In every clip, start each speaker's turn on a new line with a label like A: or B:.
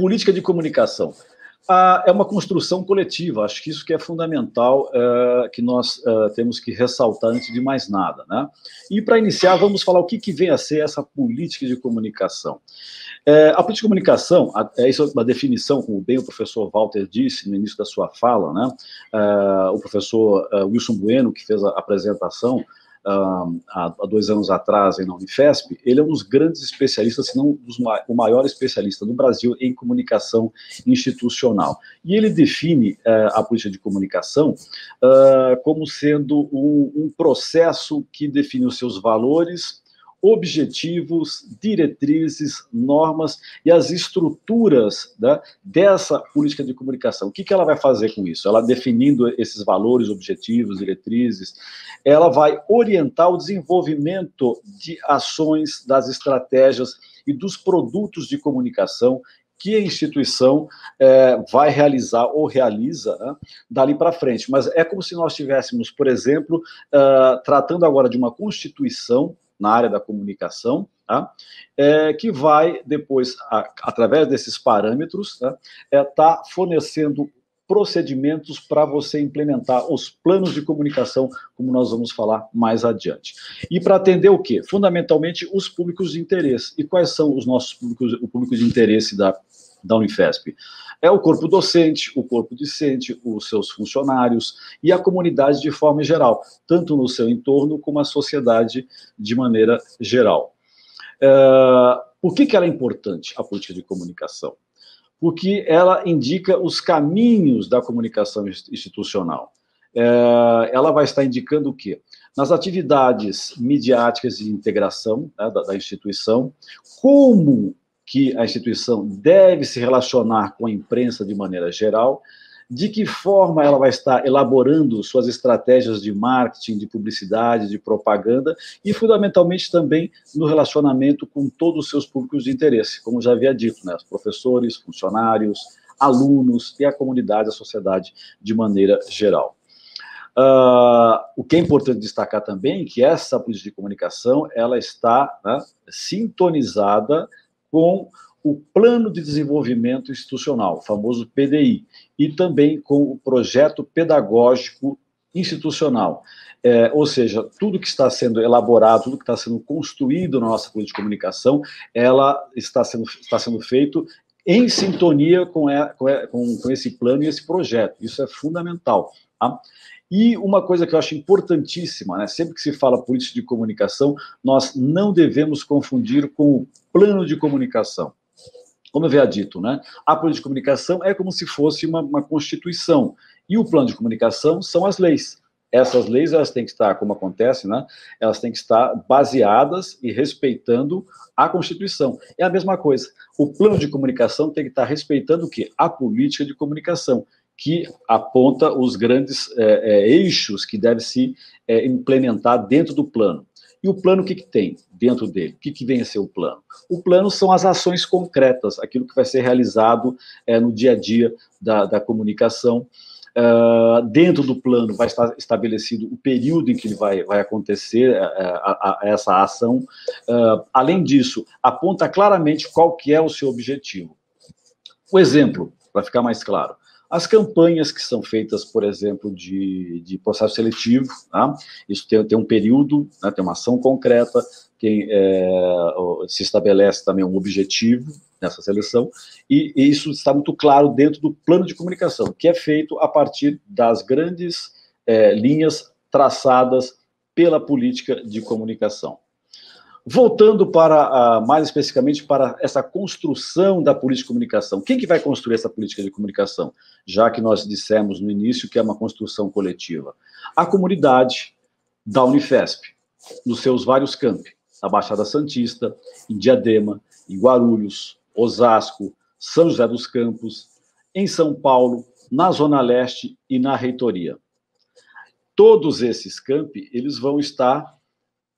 A: Política de comunicação. É uma construção coletiva, acho que isso que é fundamental, que nós temos que ressaltar antes de mais nada, né? E para iniciar, vamos falar o que vem a ser essa política de comunicação. A política de comunicação, isso é uma definição, como bem o professor Walter disse no início da sua fala, né? O professor Wilson Bueno, que fez a apresentação há 2 anos atrás na Unifesp, ele é um dos grandes especialistas, se não o maior especialista do Brasil em comunicação institucional. E ele define a política de comunicação como sendo um processo que define os seus valores, objetivos, diretrizes, normas e as estruturas, né, dessa política de comunicação. O que ela vai fazer com isso? Ela definindo esses valores, objetivos, diretrizes, ela vai orientar o desenvolvimento de ações, das estratégias e dos produtos de comunicação que a instituição vai realizar ou realiza, né, dali para frente. Mas é como se nós estivéssemos, por exemplo, tratando agora de uma constituição na área da comunicação, tá? Que vai depois, através desses parâmetros, tá fornecendo procedimentos para você implementar os planos de comunicação, como nós vamos falar mais adiante. E para atender o quê? Fundamentalmente, os públicos de interesse. E quais são os nossos públicos, o público de interesse da Unifesp? É o corpo docente, o corpo discente, os seus funcionários e a comunidade de forma geral, tanto no seu entorno como a sociedade de maneira geral. Por que ela é importante, a política de comunicação? Porque ela indica os caminhos da comunicação institucional. Ela vai estar indicando o quê? Nas atividades midiáticas de integração, né, da instituição, como que a instituição deve se relacionar com a imprensa de maneira geral, de que forma ela vai estar elaborando suas estratégias de marketing, de publicidade, de propaganda, e fundamentalmente também no relacionamento com todos os seus públicos de interesse, como já havia dito, né, os professores, funcionários, alunos e a comunidade, a sociedade de maneira geral. O que é importante destacar também é que essa política de comunicação, ela está, né, sintonizada com o Plano de Desenvolvimento Institucional, o famoso PDI, e também com o Projeto Pedagógico Institucional. Ou seja, tudo que está sendo elaborado, tudo que está sendo construído na nossa política de comunicação, ela está sendo feito em sintonia com esse plano e esse projeto. Isso é fundamental, tá? E uma coisa que eu acho importantíssima, né, sempre que se fala política de comunicação, nós não devemos confundir com o plano de comunicação. Como eu havia dito, né, a política de comunicação é como se fosse uma constituição, e o plano de comunicação são as leis. Essas leis, elas têm que estar, como acontece, né, elas têm que estar baseadas e respeitando a Constituição. É a mesma coisa. O plano de comunicação tem que estar respeitando o quê? A política de comunicação, que aponta os grandes eixos que devem se implementar dentro do plano. E o plano, o que tem dentro dele? O que vem a ser o plano? O plano são as ações concretas, aquilo que vai ser realizado no dia a dia da comunicação. Dentro do plano vai estar estabelecido o período em que ele vai acontecer essa ação. Além disso, aponta claramente qual que é o seu objetivo. O exemplo, para ficar mais claro, as campanhas que são feitas, por exemplo, de processo seletivo, tá? Isso tem um período, né, tem uma ação concreta, se estabelece também um objetivo nessa seleção, e isso está muito claro dentro do plano de comunicação, que é feito a partir das grandes linhas traçadas pela política de comunicação. Voltando mais especificamente para essa construção da política de comunicação. Quem que vai construir essa política de comunicação? Já que nós dissemos no início que é uma construção coletiva. A comunidade da Unifesp, nos seus vários campi, na Baixada Santista, em Diadema, em Guarulhos, Osasco, São José dos Campos, em São Paulo, na Zona Leste e na Reitoria. Todos esses campi, eles vão estar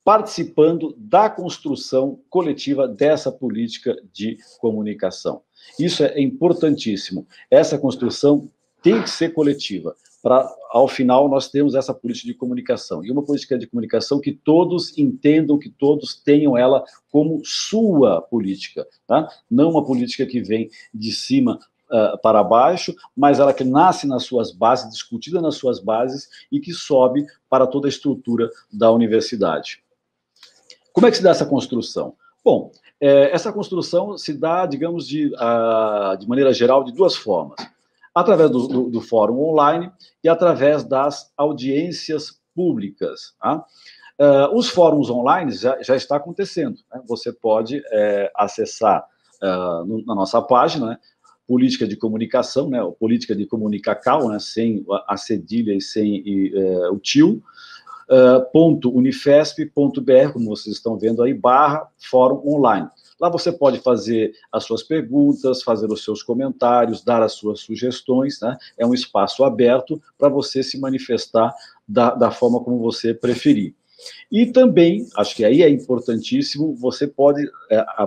A: participando da construção coletiva dessa política de comunicação. Isso é importantíssimo. Essa construção tem que ser coletiva. para, ao final, nós temos essa política de comunicação. E uma política de comunicação que todos entendam, que todos tenham ela como sua política, tá? Não uma política que vem de cima para baixo, mas ela que nasce nas suas bases, discutida nas suas bases e que sobe para toda a estrutura da universidade. Como é que se dá essa construção? Bom, essa construção se dá, digamos, de maneira geral, de duas formas. Através do fórum online e através das audiências públicas. Tá? Os fóruns online já está acontecendo. Né? Você pode acessar na nossa página, né? Política de comunicação, né? Política de comunicacal, né? Sem a cedilha e sem o tio, .unifesp.br, como vocês estão vendo aí, /fórum online. Lá você pode fazer as suas perguntas, fazer os seus comentários, dar as suas sugestões, né? É um espaço aberto para você se manifestar da forma como você preferir. E também, acho que aí é importantíssimo, você pode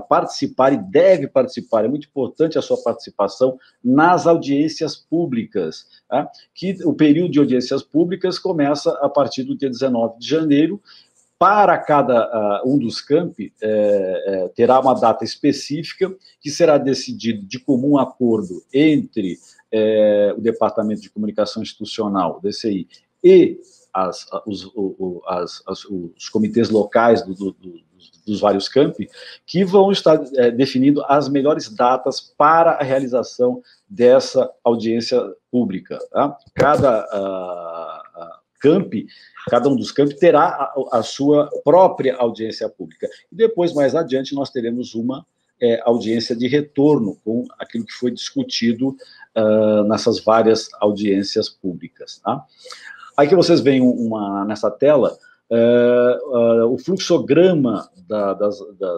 A: participar e deve participar, é muito importante a sua participação nas audiências públicas, tá? Que o período de audiências públicas começa a partir do dia 19 de janeiro, para cada um dos campi, terá uma data específica, que será decidido de comum acordo entre o Departamento de Comunicação Institucional, DCI, e os comitês locais dos vários campi, que vão estar definindo as melhores datas para a realização dessa audiência pública. Tá? Cada um dos campi terá a sua própria audiência pública. E depois, mais adiante, nós teremos uma audiência de retorno com aquilo que foi discutido nessas várias audiências públicas. Tá? Aí que vocês veem nessa tela o fluxograma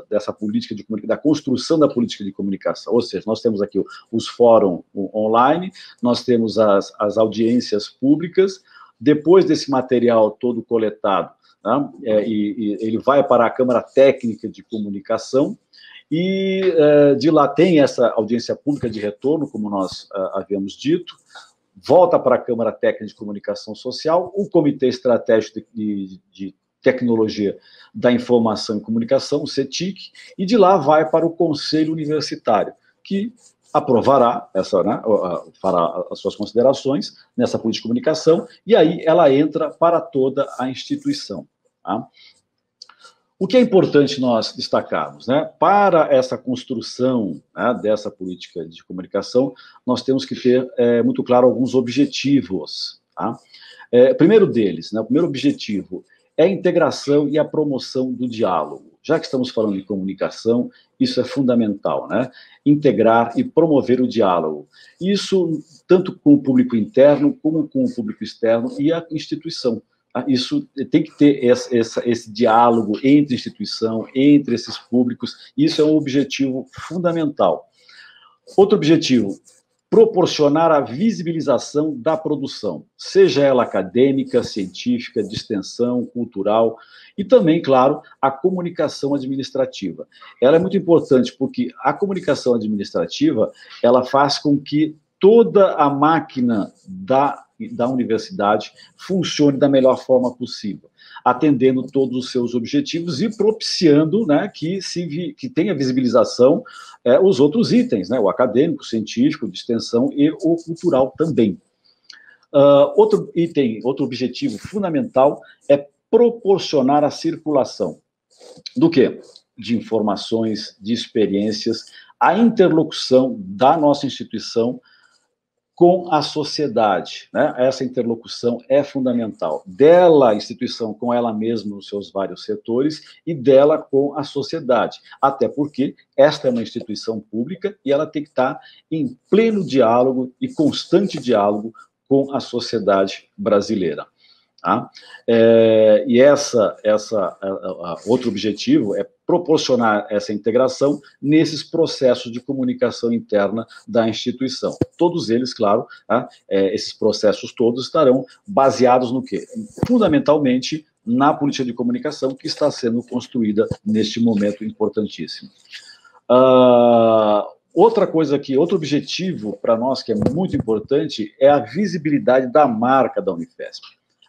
A: dessa política de comunicação, da construção da política de comunicação. Ou seja, nós temos aqui os fóruns online, nós temos as audiências públicas. Depois desse material todo coletado, tá? E ele vai para a Câmara Técnica de Comunicação, e de lá tem essa audiência pública de retorno, como nós havíamos dito, volta para a Câmara Técnica de Comunicação Social, o Comitê Estratégico de Tecnologia da Informação e Comunicação, o CETIC, e de lá vai para o Conselho Universitário, que aprovará fará as suas considerações nessa política de comunicação, e aí ela entra para toda a instituição. Tá? O que é importante nós destacarmos, né? Para essa construção, né, dessa política de comunicação, nós temos que ter muito claro alguns objetivos. Tá? Primeiro deles, né, o primeiro objetivo é a integração e a promoção do diálogo. Já que estamos falando de comunicação, isso é fundamental, né? Integrar e promover o diálogo. Isso tanto com o público interno, como com o público externo e a instituição. Isso tem que ter esse diálogo entre instituição, entre esses públicos. Isso é um objetivo fundamental. Outro objetivo, proporcionar a visibilização da produção, seja ela acadêmica, científica, de extensão, cultural, e também, claro, a comunicação administrativa. Ela é muito importante porque a comunicação administrativa, ela faz com que toda a máquina da universidade funcione da melhor forma possível, atendendo todos os seus objetivos e propiciando, né, que tenha visibilização os outros itens, né, o acadêmico, o científico, de extensão e o cultural também. Outro item, outro objetivo fundamental é proporcionar a circulação do quê? De informações, de experiências, a interlocução da nossa instituição com a sociedade, né? Essa interlocução é fundamental, dela, a instituição, com ela mesma, nos seus vários setores, e dela com a sociedade, até porque esta é uma instituição pública e ela tem que estar em pleno diálogo e constante diálogo com a sociedade brasileira. Tá? E outro objetivo é proporcionar essa integração nesses processos de comunicação interna da instituição. Todos eles, claro, tá? Esses processos todos estarão baseados no quê? Fundamentalmente na política de comunicação que está sendo construída neste momento importantíssimo. Outra coisa aqui, outro objetivo para nós que é muito importante é a visibilidade da marca da Unifesp.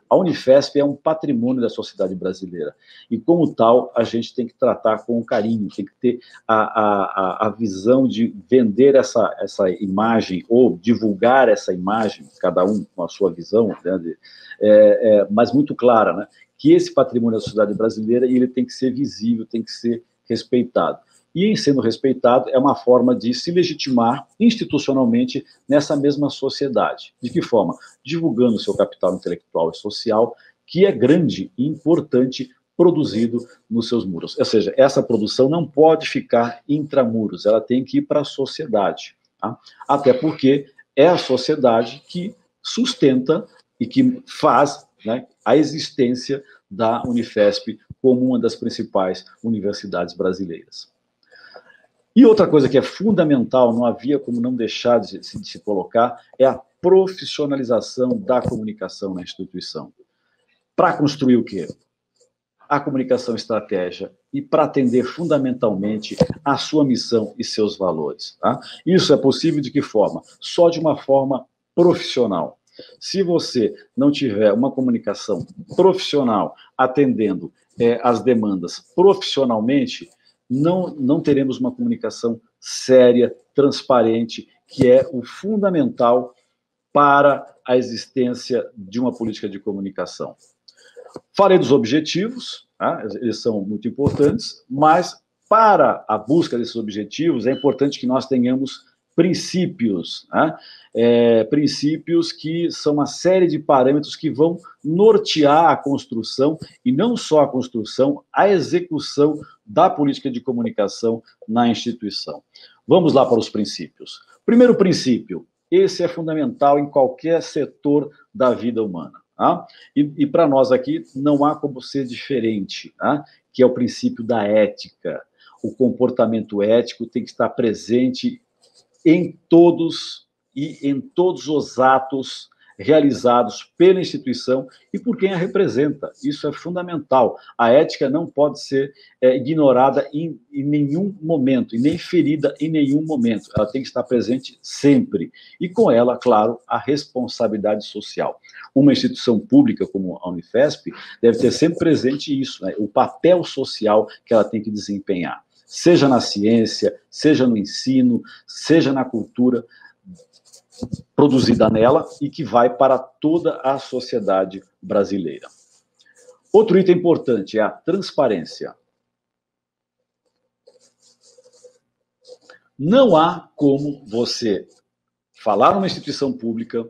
A: A Unifesp é um patrimônio da sociedade brasileira e, como tal, a gente tem que tratar com carinho, tem que ter a visão de vender essa imagem ou divulgar essa imagem, cada um com a sua visão, né, mas muito clara, né, que esse patrimônio da sociedade brasileira ele tem que ser visível, tem que ser respeitado. E, em sendo respeitado, é uma forma de se legitimar institucionalmente nessa mesma sociedade. De que forma? Divulgando o seu capital intelectual e social, que é grande e importante, produzido nos seus muros. Ou seja, essa produção não pode ficar intramuros, ela tem que ir para a sociedade. Tá? Até porque é a sociedade que sustenta e que faz, né, a existência da Unifesp como uma das principais universidades brasileiras. E outra coisa que é fundamental, não havia como não deixar de se colocar, é a profissionalização da comunicação na instituição. Para construir o quê? A comunicação estratégia e para atender fundamentalmente a sua missão e seus valores. Tá? Isso é possível de que forma? Só de uma forma profissional. Se você não tiver uma comunicação profissional atendendo as demandas profissionalmente, não teremos uma comunicação séria, transparente, que é o fundamental para a existência de uma política de comunicação. Falei dos objetivos, tá? Eles são muito importantes, mas para a busca desses objetivos é importante que nós tenhamos princípios, né? Princípios que são uma série de parâmetros que vão nortear a construção, e não só a construção, a execução da política de comunicação na instituição. Vamos lá para os princípios. Primeiro princípio, esse é fundamental em qualquer setor da vida humana. Tá? E para nós aqui não há como ser diferente, tá? Que é o princípio da ética. O comportamento ético tem que estar presente em todos os atos realizados pela instituição e por quem a representa. Isso é fundamental. A ética não pode ser ignorada em nenhum momento, e nem ferida em nenhum momento. Ela tem que estar presente sempre. E com ela, claro, a responsabilidade social. Uma instituição pública como a Unifesp deve ter sempre presente isso, né? O papel social que ela tem que desempenhar. Seja na ciência, seja no ensino, seja na cultura, produzida nela e que vai para toda a sociedade brasileira. Outro item importante é a transparência. Não há como você falar numa instituição pública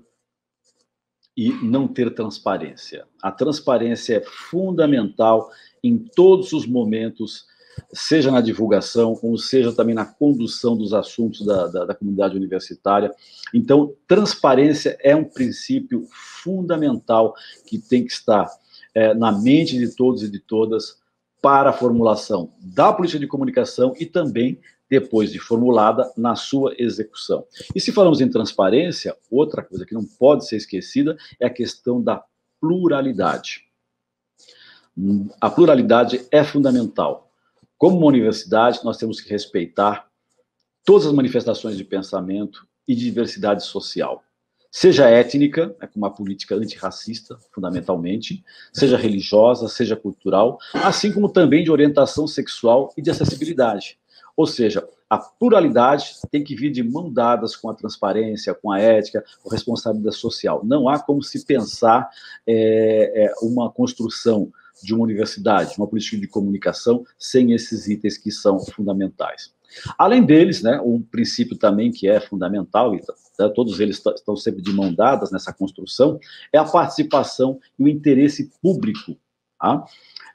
A: e não ter transparência. A transparência é fundamental em todos os momentos, seja na divulgação, como seja também na condução dos assuntos da comunidade universitária. Então, transparência é um princípio fundamental que tem que estar na mente de todos e de todas para a formulação da política de comunicação e também, depois de formulada, na sua execução. E se falamos em transparência, outra coisa que não pode ser esquecida é a questão da pluralidade. A pluralidade é fundamental. Como uma universidade, nós temos que respeitar todas as manifestações de pensamento e de diversidade social. Seja étnica, com uma política antirracista, fundamentalmente, seja religiosa, seja cultural, assim como também de orientação sexual e de acessibilidade. Ou seja, a pluralidade tem que vir de mão dadas com a transparência, com a ética, com a responsabilidade social. Não há como se pensar uma construção de uma universidade, uma política de comunicação, sem esses itens que são fundamentais. Além deles, né, um princípio também que é fundamental, e todos eles estão sempre de mão dadas nessa construção, é a participação e o interesse público. Tá?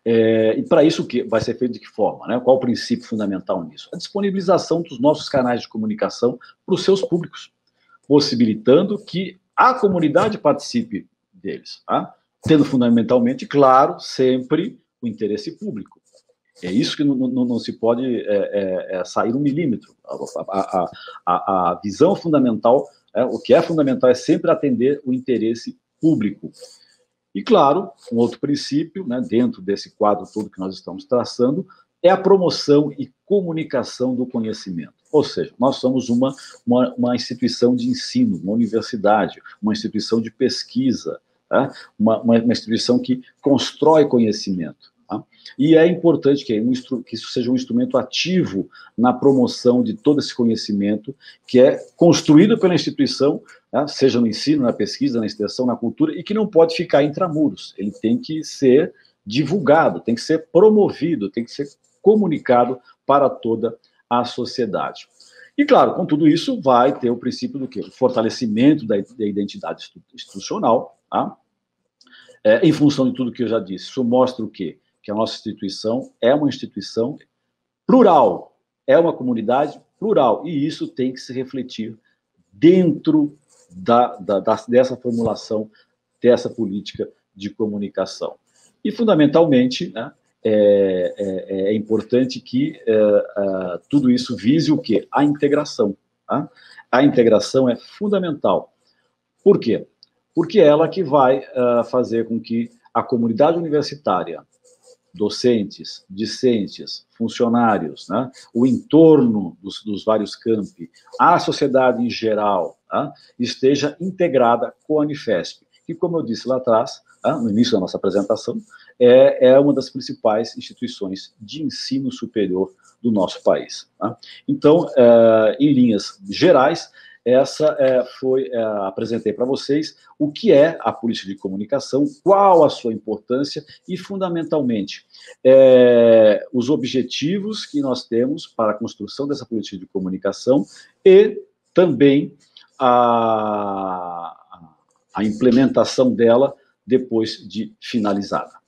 A: E para isso o que vai ser feito de que forma? Né? Qual o princípio fundamental nisso? A disponibilização dos nossos canais de comunicação para os seus públicos, possibilitando que a comunidade participe deles, tá? Tendo fundamentalmente, claro, sempre o interesse público. É isso que não se pode sair um milímetro. A visão fundamental, o que é fundamental é sempre atender o interesse público. E, claro, um outro princípio, né, dentro desse quadro todo que nós estamos traçando, é a promoção e comunicação do conhecimento. Ou seja, nós somos uma instituição de ensino, uma universidade, uma instituição de pesquisa, tá? Uma instituição que constrói conhecimento. Tá? E é importante que isso seja um instrumento ativo na promoção de todo esse conhecimento que é construído pela instituição, tá? Seja no ensino, na pesquisa, na extensão, na cultura, e que não pode ficar intramuros. Ele tem que ser divulgado, tem que ser promovido, tem que ser comunicado para toda a sociedade. E, claro, com tudo isso, vai ter o princípio do quê? O fortalecimento da identidade institucional, tá? Em função de tudo que eu já disse. Isso mostra o quê? Que a nossa instituição é uma instituição plural, é uma comunidade plural, e isso tem que se refletir dentro dessa formulação, dessa política de comunicação. E, fundamentalmente, né, é importante que tudo isso vise o quê? A integração. Tá? A integração é fundamental. Por quê? Porque é ela que vai fazer com que a comunidade universitária, docentes, discentes, funcionários, né, o entorno dos vários campi, a sociedade em geral, tá, esteja integrada com a Unifesp, que, como eu disse lá atrás, no início da nossa apresentação, é uma das principais instituições de ensino superior do nosso país. Tá? Então, em linhas gerais, apresentei para vocês o que é a política de comunicação, qual a sua importância e, fundamentalmente, os objetivos que nós temos para a construção dessa política de comunicação e também a implementação dela depois de finalizada.